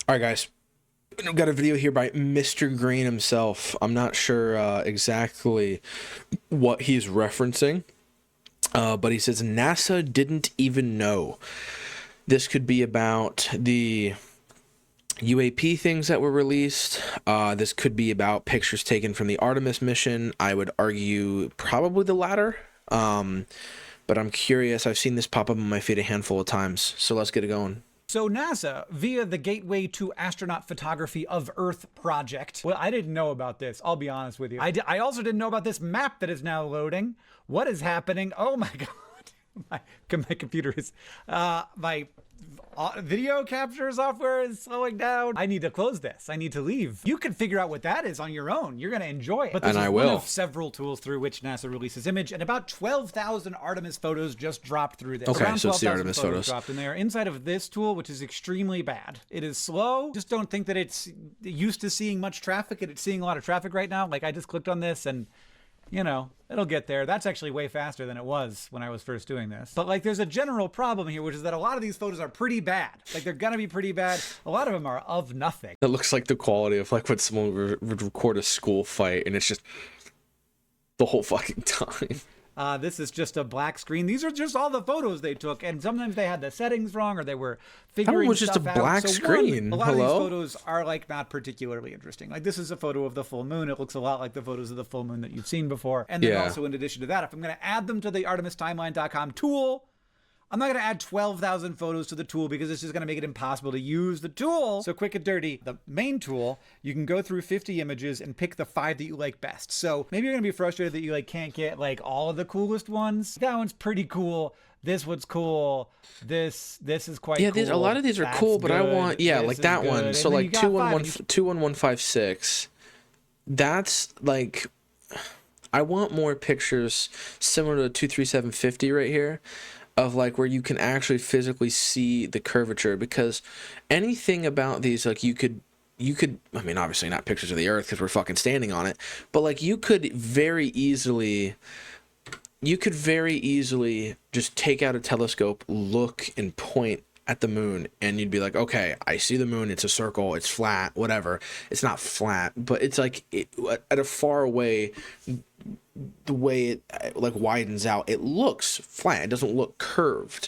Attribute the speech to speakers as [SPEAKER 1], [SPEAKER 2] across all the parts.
[SPEAKER 1] All right, guys. I've got a video here by Mr. Green himself. I'm not sure exactly what he's referencing, but he says NASA didn't even know. This could be about the UAP things that were released. This could be about pictures taken from the Artemis mission. I would argue probably the latter. But I'm curious. I've seen this pop up on my feed a handful of times. So let's get it going.
[SPEAKER 2] So NASA, via the Gateway to Astronaut Photography of Earth project. Well, I didn't know about this. I'll be honest with you. I also didn't know about this map that is now loading. What is happening? Oh my God. My computer is, my video capture software is slowing down. I need to close this. I need to leave. You can figure out what that is on your own. You're going to enjoy it. But this is one of several tools through which NASA releases image, and about 12,000 Artemis photos just dropped through this.
[SPEAKER 1] Okay,
[SPEAKER 2] Around
[SPEAKER 1] so it's the Artemis photos.
[SPEAKER 2] Dropped, and they are inside of this tool, which is extremely bad. It is slow. Just don't think that it's used to seeing much traffic, and it's seeing a lot of traffic right now. Like, I just clicked on this, and you know, it'll get there. That's actually way faster than it was when I was first doing this. But like, there's a general problem here, which is that a lot of these photos are pretty bad. Like, they're gonna be pretty bad. A lot of them are of nothing.
[SPEAKER 1] That looks like the quality of like when someone would record a school fight, and it's just the whole fucking time.
[SPEAKER 2] This is just a black screen. These are just all the photos they took, and sometimes they had the settings wrong, or they were figuring
[SPEAKER 1] stuff out. That was just a black screen.
[SPEAKER 2] A lot of these photos are like not particularly interesting. Like, this is a photo of the full moon. It looks a lot like the photos of the full moon that you've seen before. And then also, in addition to that, if I'm going to add them to the ArtemisTimeline.com tool, I'm not going to add 12,000 photos to the tool because it's just going to make it impossible to use the tool. So quick and dirty, the main tool, you can go through 50 images and pick the 5 that you like best. So maybe you're going to be frustrated that you like can't get like all of the coolest ones. That one's pretty cool. This one's cool. This is quite cool.
[SPEAKER 1] Yeah, a lot of these are cool, but I want, like that one. So like 21156, that's like, I want more pictures similar to 23750 right here, of like where you can actually physically see the curvature, because anything about these, like you could, I mean, obviously not pictures of the Earth because we're fucking standing on it, but like you could very easily just take out a telescope, look and point at the moon, and you'd be like, okay, I see the moon, it's a circle, it's flat, whatever. It's not flat, but it's like at a far away, the way it like widens out, it looks flat. It doesn't look curved.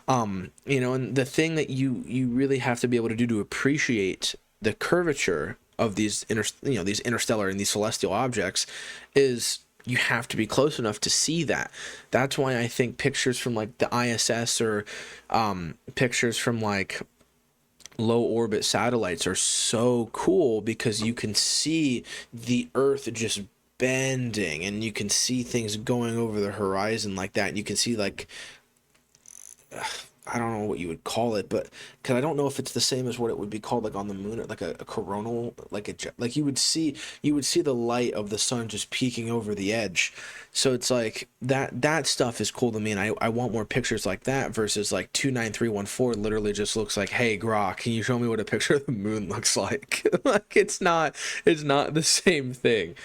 [SPEAKER 1] You know, and the thing that you really have to be able to do to appreciate the curvature of these these interstellar and these celestial objects is you have to be close enough to see that. That's why I think pictures from like the ISS or pictures from like low orbit satellites are so cool, because you can see the Earth just bending, and you can see things going over the horizon like that, and you can see like I don't know what you would call it, but because I don't know if it's the same as what it would be called like on the moon, like a coronal, like you would see the light of the sun just peeking over the edge. So it's like that stuff is cool to me, and I want more pictures like that versus like 29314 literally just looks like, hey Grok, can you show me what a picture of the moon looks like? Like it's not the same thing.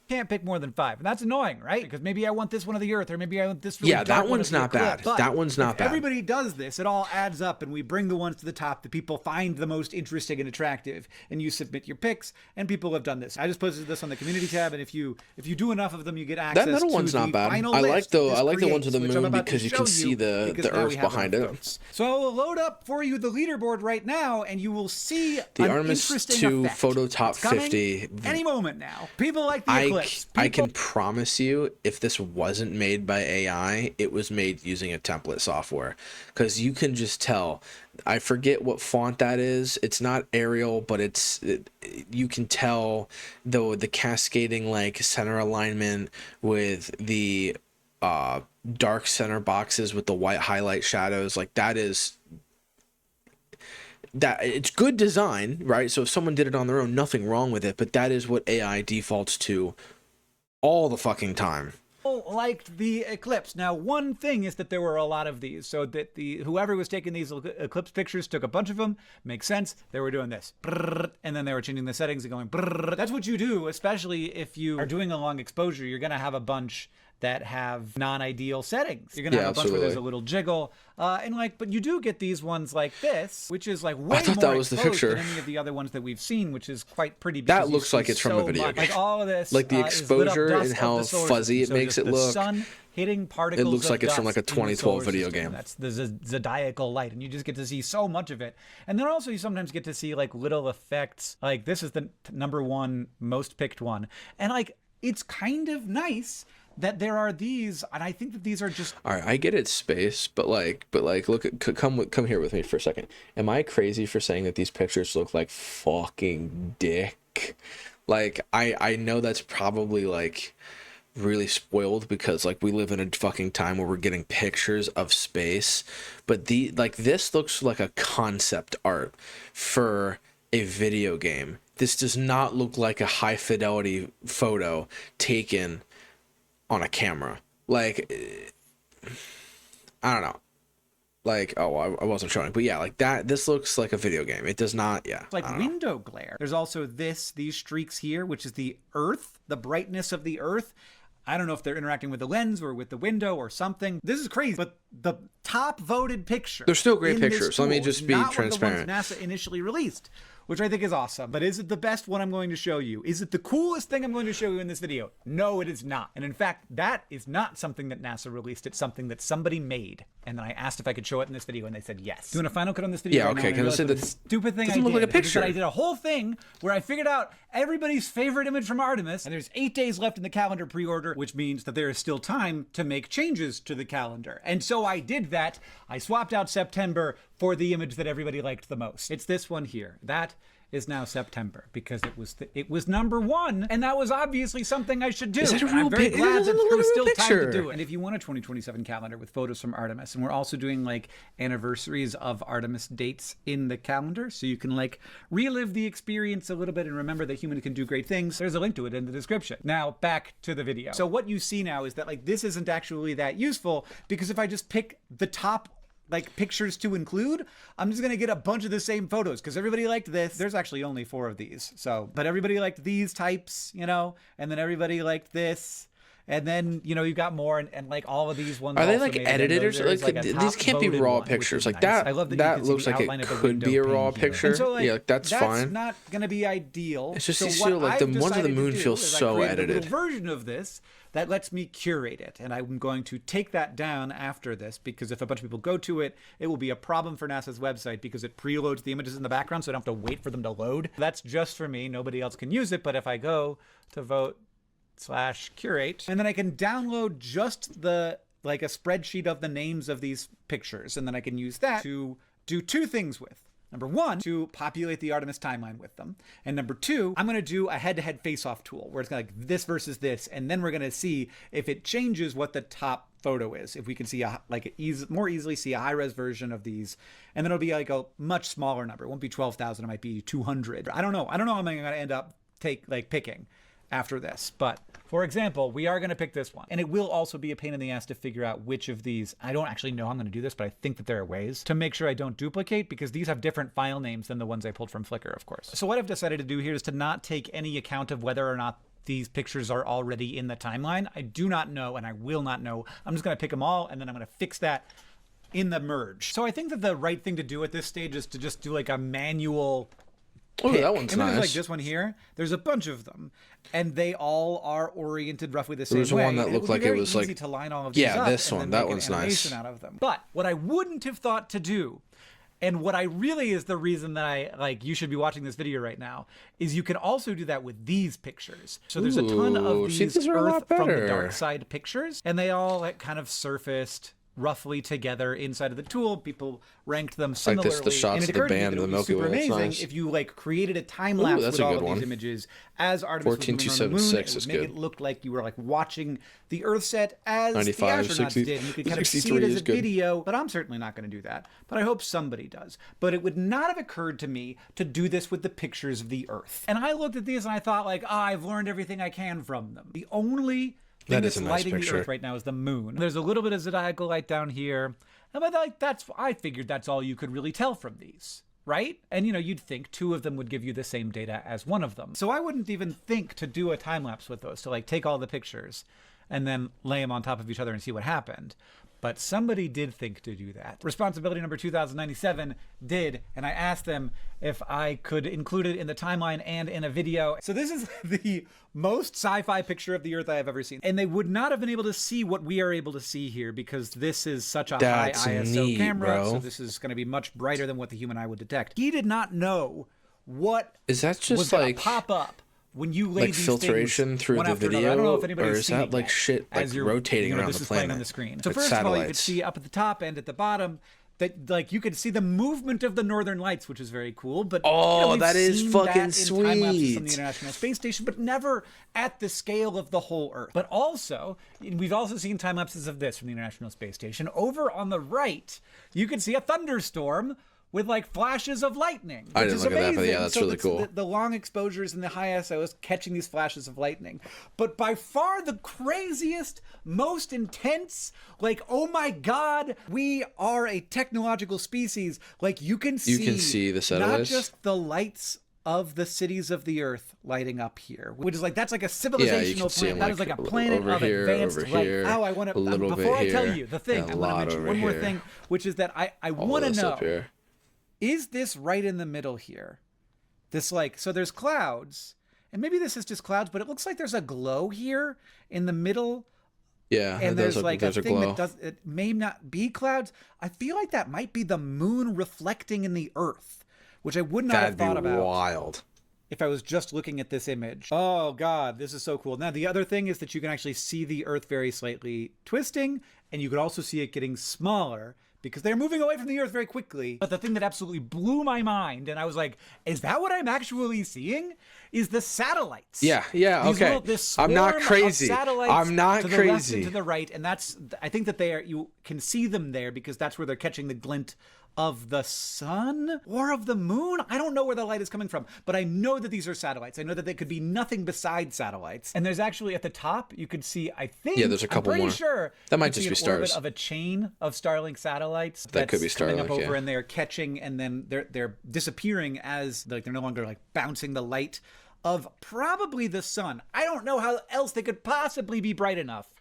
[SPEAKER 2] Can't pick more than 5, and that's annoying, right? Because maybe I want this one of the Earth, or maybe I want this really dark
[SPEAKER 1] that one's
[SPEAKER 2] one
[SPEAKER 1] not bad. That one's not bad.
[SPEAKER 2] Everybody does this, it all adds up, and we bring the ones to the top that people find the most interesting and attractive, and you submit your picks, and people have done this. I just posted this on the community tab, and if you do enough of them, you get access
[SPEAKER 1] that middle
[SPEAKER 2] to
[SPEAKER 1] one's
[SPEAKER 2] the
[SPEAKER 1] not bad.
[SPEAKER 2] final
[SPEAKER 1] I
[SPEAKER 2] list
[SPEAKER 1] like the ones of the
[SPEAKER 2] which
[SPEAKER 1] moon because you can see the Earth behind it.
[SPEAKER 2] So I will load up for you the leaderboard right now, and you will see
[SPEAKER 1] the Artemis 2 photo top 50
[SPEAKER 2] any moment now. People like the eclipse.
[SPEAKER 1] I can promise you, if this wasn't made by AI, it was made using a template software, because you can just tell. I forget what font that is. It's not Arial, but you can tell though the cascading like center alignment with the dark center boxes with the white highlight shadows, like that it's good design, right? So if someone did it on their own, nothing wrong with it, but that is what AI defaults to all the fucking time.
[SPEAKER 2] Liked the eclipse. Now, one thing is that there were a lot of these, so that whoever was taking these eclipse pictures took a bunch of them. Makes sense. They were doing this, and then they were changing the settings and going. That's what you do, especially if you are doing a long exposure. You're gonna have a bunch that have non-ideal settings. You're gonna have a bunch where there's a little jiggle, and like, but you do get these ones like this, which is like way more exposed than any of the other ones that we've seen, which is quite pretty.
[SPEAKER 1] That looks like it's from a video game.
[SPEAKER 2] Like all of this,
[SPEAKER 1] like the exposure and how fuzzy it makes it look.
[SPEAKER 2] Sun hitting particles.
[SPEAKER 1] It looks like it's from like a 2012 video game.
[SPEAKER 2] That's the zodiacal light, and you just get to see so much of it. And then also you sometimes get to see like little effects. Like this is the #1 most picked one, and like it's kind of nice that there are these, and I think that these are just.
[SPEAKER 1] All right, I get it's space, but like, look at come here with me for a second. Am I crazy for saying that these pictures look like fucking dick? Like, I know that's probably like really spoiled because like we live in a fucking time where we're getting pictures of space, but this looks like a concept art for a video game. This does not look like a high fidelity photo taken on a camera. Like, I don't know. Like, oh, I wasn't showing, but yeah, like that. This looks like a video game. It does not. Yeah,
[SPEAKER 2] it's like window glare. There's also these streaks here, which is the Earth, the brightness of the Earth. I don't know if they're interacting with the lens or with the window or something. This is crazy, but the top voted picture.
[SPEAKER 1] They're still great pictures. Let me just be transparent.
[SPEAKER 2] Not the ones NASA initially released, which I think is awesome. But is it the best one I'm going to show you? Is it the coolest thing I'm going to show you in this video? No, it is not. And in fact, that is not something that NASA released. It's something that somebody made. And then I asked if I could show it in this video, and they said yes. Doing a final cut on this video.
[SPEAKER 1] Yeah, okay. Can I say the
[SPEAKER 2] stupid thing
[SPEAKER 1] doesn't look like a picture?
[SPEAKER 2] I did a whole thing where I figured out everybody's favorite image from Artemis, and there's 8 days left in the calendar pre-order, which means that there is still time to make changes to the calendar. And so I did that. I swapped out September for the image that everybody liked the most. It's this one here. That is now September because it was #1, and that was obviously something I should do.
[SPEAKER 1] Is that a real
[SPEAKER 2] I'm very glad that there was still
[SPEAKER 1] picture.
[SPEAKER 2] time to do it. And if you want a 2027 calendar with photos from Artemis, and we're also doing like anniversaries of Artemis dates in the calendar, so you can like relive the experience a little bit and remember that humans can do great things. There's a link to it in the description. Now back to the video. So what you see now is that like this isn't actually that useful because if I just pick the top like pictures to include, I'm just gonna get a bunch of the same photos because everybody liked this. There's actually only 4 of these, so but everybody liked these types, you know, and then everybody liked this, and then you know you got more, and like all of these ones.
[SPEAKER 1] Are they like edited or something? Like, these can't be raw pictures. Like nice.
[SPEAKER 2] I love
[SPEAKER 1] that looks like it could be a raw picture.
[SPEAKER 2] So, like,
[SPEAKER 1] yeah, like, that's fine.
[SPEAKER 2] That's not gonna be ideal.
[SPEAKER 1] It's just these feel like the ones of the moon feel so edited.
[SPEAKER 2] A little version of this that lets me curate it, and I'm going to take that down after this because if a bunch of people go to it, it will be a problem for NASA's website because it preloads the images in the background, so I don't have to wait for them to load. That's just for me. Nobody else can use it, but if I go to vote/curate, and then I can download just the like a spreadsheet of the names of these pictures, and then I can use that to do 2 things with. #1, to populate the Artemis timeline with them. And #2, I'm going to do a head-to-head face-off tool where it's like this versus this. And then we're going to see if it changes what the top photo is. If we can see more easily see a high-res version of these. And then it'll be like a much smaller number. It won't be 12,000. It might be 200. I don't know. I don't know how I'm going to end up picking after this. But for example, we are going to pick this one. And it will also be a pain in the ass to figure out which of these. I don't actually know how I'm going to do this, but I think that there are ways to make sure I don't duplicate because these have different file names than the ones I pulled from Flickr, of course. So what I've decided to do here is to not take any account of whether or not these pictures are already in the timeline. I do not know, and I will not know. I'm just going to pick them all, and then I'm going to fix that in the merge. So I think that the right thing to do at this stage is to just do like a manual
[SPEAKER 1] Oh, that one's nice.
[SPEAKER 2] Like this one here, there's a bunch of them, and they all are oriented roughly the same way.
[SPEAKER 1] There's one that looked like it was like,
[SPEAKER 2] to line all of these up
[SPEAKER 1] this one, that one's nice.
[SPEAKER 2] Out of them. But what I wouldn't have thought to do, and what I really is the reason that you should be watching this video right now, is you can also do that with these pictures. So there's a ton of these Earth from the dark side pictures, and they all like kind of surfaced roughly together inside of the tool. People ranked them similarly.
[SPEAKER 1] Like the shots of the band of the Milky Way.
[SPEAKER 2] Super amazing
[SPEAKER 1] nice.
[SPEAKER 2] if you like created a time lapse with all of these images as Artemis was moving on the moon. It would make it look like you were like watching the Earth set as the astronauts did. And you could kind of see it as a video, but I'm certainly not going to do that. But I hope somebody does. But it would not have occurred to me to do this with the pictures of the Earth. And I looked at these and I thought like, I've learned everything I can from them. The only thing that's lighting the Earth right now is the moon. There's a little bit of zodiacal light down here. But like I figured that's all you could really tell from these, right? And you know, you'd think 2 of them would give you the same data as one of them. So I wouldn't even think to do a time lapse with those, to like take all the pictures and then lay them on top of each other and see what happened. But somebody did think to do that. Responsibility number 2097 did, and I asked them if I could include it in the timeline and in a video. So this is the most sci-fi picture of the Earth I have ever seen. And they would not have been able to see what we are able to see here because this is such a high ISO camera. Bro. So this is going to be much brighter than what the human eye would detect. He did not know what
[SPEAKER 1] is that just
[SPEAKER 2] was
[SPEAKER 1] like
[SPEAKER 2] pop up when you lay
[SPEAKER 1] like
[SPEAKER 2] these
[SPEAKER 1] filtration through the video,
[SPEAKER 2] I don't know if anybody's
[SPEAKER 1] or is that like shit like rotating around the planet
[SPEAKER 2] on the screen. So
[SPEAKER 1] like
[SPEAKER 2] first
[SPEAKER 1] satellites.
[SPEAKER 2] of all, you could see up at the top and at the bottom that like you could see the movement of the northern lights, which is very cool. But
[SPEAKER 1] that is fucking sweet.
[SPEAKER 2] Time lapses from the International Space Station, but never at the scale of the whole Earth. But also, we've also seen time lapses of this from the International Space Station. Over on the right, you can see a thunderstorm with like flashes of lightning.
[SPEAKER 1] I didn't look at that, but yeah, that's
[SPEAKER 2] so
[SPEAKER 1] really cool.
[SPEAKER 2] The long exposures and the high ISOs catching these flashes of lightning. But by far the craziest, most intense, like, oh my God, we are a technological species. Like you can see
[SPEAKER 1] the satellites,
[SPEAKER 2] not just the lights of the cities of the Earth lighting up here, which is like, that's like a civilizational planet. That is like a planet of advanced light. Oh, I want to, before I tell you the thing, I want to mention one more thing, which is that I want to know, is this right in the middle here? This like, so there's clouds, and maybe this is just clouds, but it looks like there's a glow here in the middle.
[SPEAKER 1] Yeah,
[SPEAKER 2] and there's like a thing that does, it may not be clouds. I feel like that might be the moon reflecting in the Earth, which I would not have thought about.
[SPEAKER 1] That'd be wild.
[SPEAKER 2] If I was just looking at this image. Oh God, this is so cool. Now the other thing is that you can actually see the Earth very slightly twisting, and you could also see it getting smaller because they're moving away from the Earth very quickly. But the thing that absolutely blew my mind, and I was like, is that what I'm actually seeing? Is the satellites.
[SPEAKER 1] Yeah, okay. I'm not crazy. I'm not
[SPEAKER 2] to
[SPEAKER 1] crazy.
[SPEAKER 2] The left and to the right, and that's, I think that you can see them there because that's where they're catching the glint of the sun or of the moon. I don't know where the light is coming from, but I know that these are satellites. I know that they could be nothing besides satellites. And there's actually at the top, you could see, I think,
[SPEAKER 1] there's a couple
[SPEAKER 2] I'm pretty
[SPEAKER 1] more.
[SPEAKER 2] Sure
[SPEAKER 1] that might just be stars.
[SPEAKER 2] Orbit of a chain of Starlink satellites
[SPEAKER 1] that could be Starlink,
[SPEAKER 2] coming up over, and they're catching, and then they're disappearing as like they're no longer like bouncing the light of probably the sun. I don't know how else they could possibly be bright enough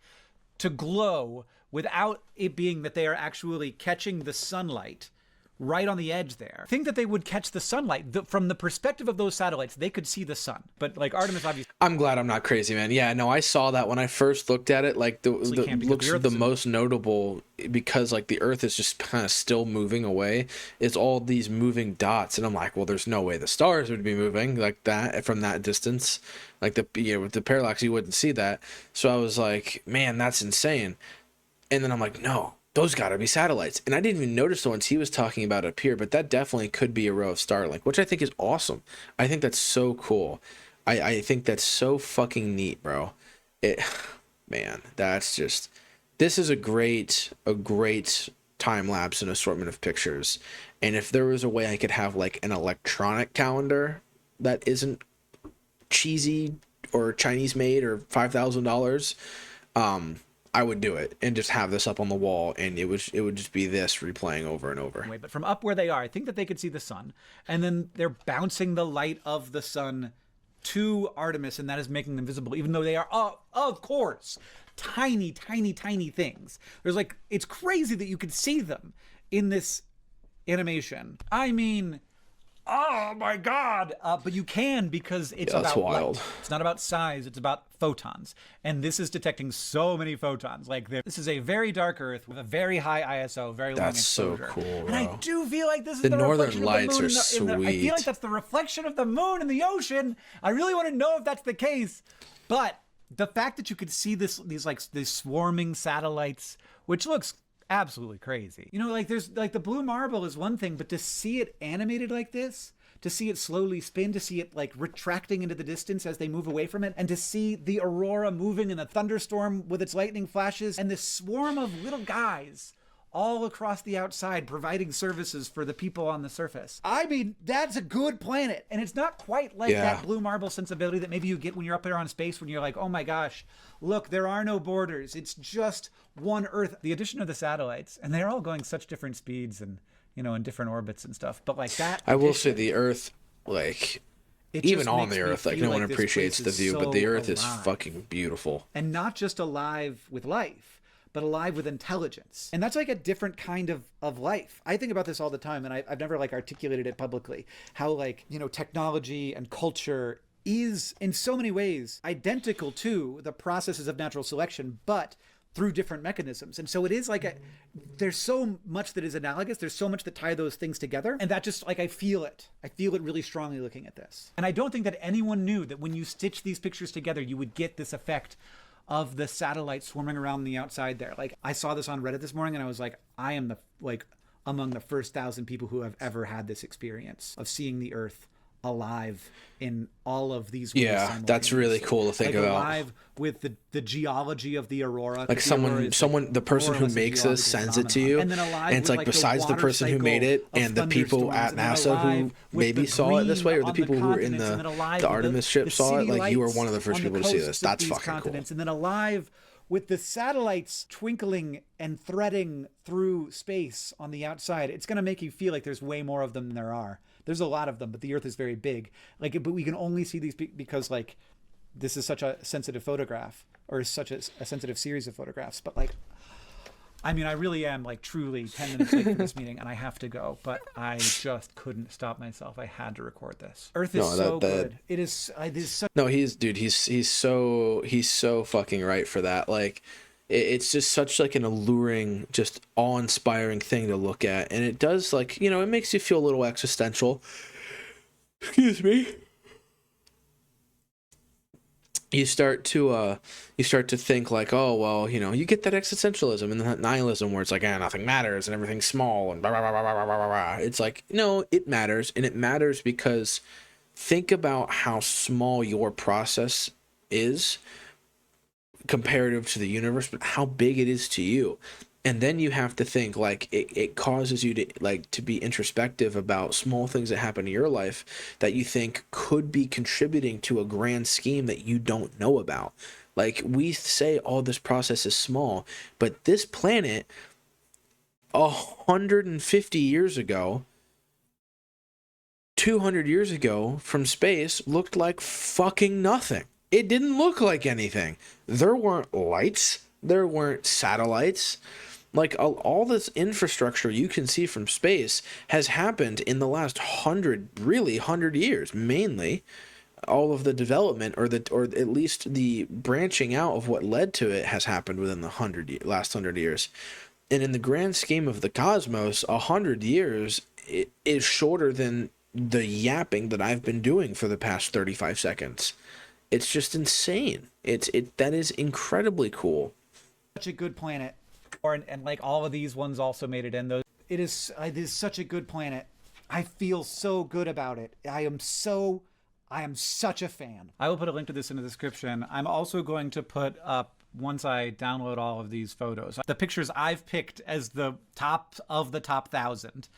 [SPEAKER 2] to glow without it being that they are actually catching the sunlight right on the edge there. I think that they would catch the sunlight. From the perspective of those satellites, they could see the sun. But like Artemis, obviously.
[SPEAKER 1] I'm glad I'm not crazy, man. Yeah, no, I saw that when I first looked at it. Like the looks the most notable because like the Earth is just kind of still moving away. It's all these moving dots, and I'm like, well, there's no way the stars would be moving like that from that distance. Like with the parallax, you wouldn't see that. So I was like, man, that's insane. And then I'm like, no. Those gotta be satellites. And I didn't even notice the ones he was talking about up here, but that definitely could be a row of Starlink, which I think is awesome. I think that's so cool. I think that's so fucking neat, bro. Man, that's just, this is a great time lapse and assortment of pictures. And if there was a way I could have like an electronic calendar that isn't cheesy or Chinese made or $5,000, I would do it and just have this up on the wall, and it would just be this replaying over and over.
[SPEAKER 2] But from up where they are, I think that they could see the sun, and then they're bouncing the light of the sun to Artemis, and that is making them visible, even though they are, of course, tiny, tiny, tiny things. There's like, it's crazy that you could see them in this animation. I mean, oh my God. But you can, because it's about wild. Light. It's not about size, it's about photons. And this is detecting so many photons. Like this is a very dark Earth with a very high ISO, very long exposure.
[SPEAKER 1] That's so cool, bro.
[SPEAKER 2] And I do feel like this is
[SPEAKER 1] the northern lights are sweet.
[SPEAKER 2] I feel like that's the reflection of the moon in the ocean. I really want to know if that's the case. But the fact that you could see these swarming satellites, which looks absolutely crazy. You know, like there's like the blue marble is one thing, but to see it animated like this, to see it slowly spin, to see it like retracting into the distance as they move away from it, and to see the aurora moving in the thunderstorm with its lightning flashes, and this swarm of little guys all across the outside providing services for the people on the surface. I mean, that's a good planet. And it's not quite like that blue marble sensibility that maybe you get when you're up there on space, when you're like, oh my gosh, look, there are no borders. It's just one Earth. The addition of the satellites, and they're all going such different speeds and, you know, in different orbits and stuff. But like that,
[SPEAKER 1] I will say the Earth, like, even on the Earth, like no one appreciates the view, but the Earth is fucking beautiful.
[SPEAKER 2] And not just alive with life, but alive with intelligence. And that's like a different kind of life. I think about this all the time, and I've never like articulated it publicly, how like, you know, technology and culture is in so many ways identical to the processes of natural selection, but through different mechanisms. And so it is like there's so much that is analogous. There's so much that tie those things together. And that just like, I feel it really strongly looking at this. And I don't think that anyone knew that when you stitch these pictures together, you would get this effect of the satellite swarming around the outside there. Like I saw this on Reddit this morning and I was like, I am among the first 1,000 people who have ever had this experience of seeing the Earth alive in all of these ways.
[SPEAKER 1] Yeah, that's really cool to think
[SPEAKER 2] like
[SPEAKER 1] about.
[SPEAKER 2] Alive with the geology of the aurora.
[SPEAKER 1] Like the person who makes this sends it to you, and it's like besides the person who made it and the people at NASA who maybe saw it this way, or the people who were in the Artemis ship saw it, like you were one of the first people to see this. That's fucking cool.
[SPEAKER 2] And then alive with the satellites twinkling and threading through space on the outside. It's going to make you feel like there's way more of them than there are. There's a lot of them, but the Earth is very big. Like, but we can only see these because like this is such a sensitive photograph, or such a sensitive series of photographs. But like, I mean, I really am like truly 10 minutes late for this meeting, and I have to go. But I just couldn't stop myself. I had to record this. Earth is so good. It is.
[SPEAKER 1] No, he's so fucking right for that. Like, it's just such like an alluring, just awe-inspiring thing to look at, and it does, like, you know, it makes you feel a little existential. Excuse me. You start to think like, oh well, you know, you get that existentialism and that nihilism where it's like, nothing matters and everything's small and blah, blah, blah, blah, blah, blah, blah. It's like, no, it matters, and it matters because think about how small your process is comparative to the universe, but how big it is to you. And then you have to think, like, it causes you to like to be introspective about small things that happen in your life that you think could be contributing to a grand scheme that you don't know about. Like, we say, oh, this process is small, but this planet 150 years ago, 200 years ago from space looked like fucking nothing. It didn't look like anything. There weren't lights. There weren't satellites. Like, all this infrastructure you can see from space has happened in the last 100 years, mainly. All of the development, or at least the branching out of what led to it, has happened within the last 100 years. And in the grand scheme of the cosmos, 100 years is shorter than the yapping that I've been doing for the past 35 seconds. It's just insane. That is incredibly cool.
[SPEAKER 2] Such a good planet. And like all of these ones also made it in those. It is such a good planet. I feel so good about it. I am such a fan. I will put a link to this in the description. I'm also going to put up, once I download all of these photos, the pictures I've picked as the top of the top 1,000.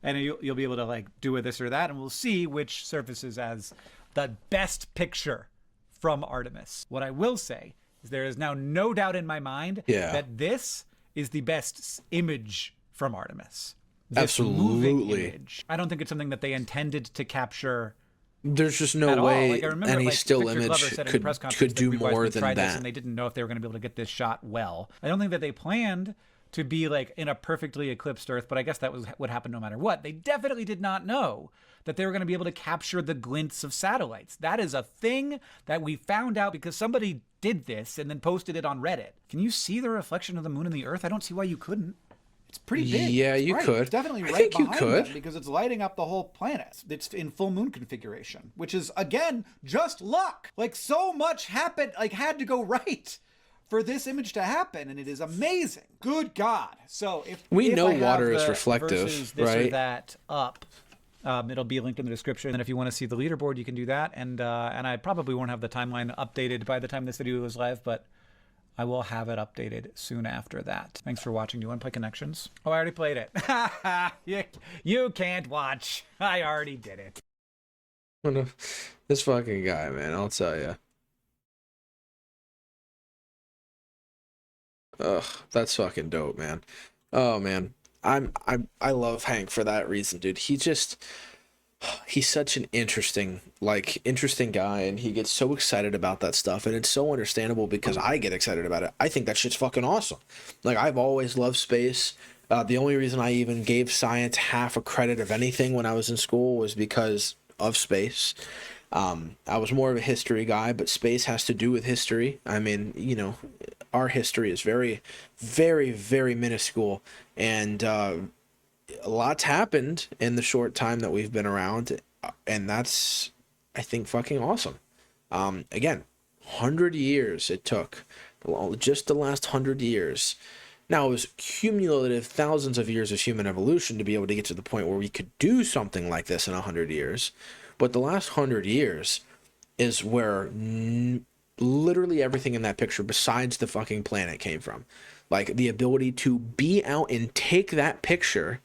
[SPEAKER 2] And you'll be able to like do with this or that, and we'll see which surfaces as the best picture from Artemis. What I will say is there is now no doubt in my mind that this is the best image from Artemis. This
[SPEAKER 1] absolutely.
[SPEAKER 2] Image. I don't think it's something that they intended to capture.
[SPEAKER 1] There's just no way like, any still image could do more than that.
[SPEAKER 2] And they didn't know if they were going to be able to get this shot well. I don't think that they planned to be like in a perfectly eclipsed Earth, but I guess that was what happened no matter what. They definitely did not know that they were going to be able to capture the glints of satellites. That is a thing that we found out because somebody did this and then posted it on Reddit. Can you see the reflection of the moon and the Earth? I don't see why you couldn't. It's pretty big.
[SPEAKER 1] Yeah, you could.
[SPEAKER 2] It's definitely right behind them because it's lighting up the whole planet. It's in full moon configuration, which is, again, just luck. Like, so much happened, like, had to go right for this image to happen, and it is amazing. Good God. So if
[SPEAKER 1] we know water is reflective,
[SPEAKER 2] this
[SPEAKER 1] right?
[SPEAKER 2] Or that up, it'll be linked in the description. And if you want to see the leaderboard, you can do that. And I probably won't have the timeline updated by the time this video is live, but I will have it updated soon after that. Thanks for watching. Do you want to play Connections? Oh, I already played it. You can't watch. I already did it.
[SPEAKER 1] This fucking guy, man, I'll tell you. Ugh, that's fucking dope, man. Oh man, I love Hank for that reason, dude. he's such an interesting guy, and he gets so excited about that stuff, and it's so understandable because I get excited about it. I think that shit's fucking awesome. Like, I've always loved space. The only reason I even gave science half a credit of anything when I was in school was because of space. I was more of a history guy, but space has to do with history. I mean, you know, our history is very, very, very minuscule, and a lot's happened in the short time that we've been around, and that's, I think, fucking awesome. Again, 100 years it took, just the last 100 years. Now, it was cumulative thousands of years of human evolution to be able to get to the point where we could do something like this in 100 years. But the last 100 years is where literally everything in that picture besides the fucking planet came from. Like, the ability to be out and take that picture,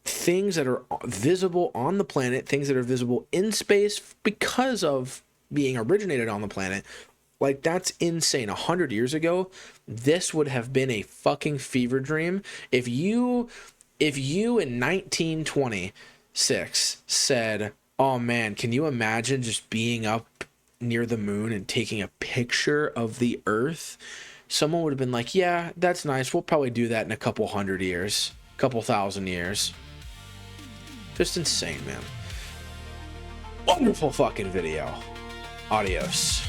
[SPEAKER 1] things that are visible on the planet, things that are visible in space because of being originated on the planet. Like, that's insane. 100 years ago, this would have been a fucking fever dream. If you in 1926 said, oh man, can you imagine just being up near the moon and taking a picture of the Earth? Someone would have been like, yeah, that's nice. We'll probably do that in a couple hundred years, couple thousand years. Just insane, man. Wonderful fucking video. Adios.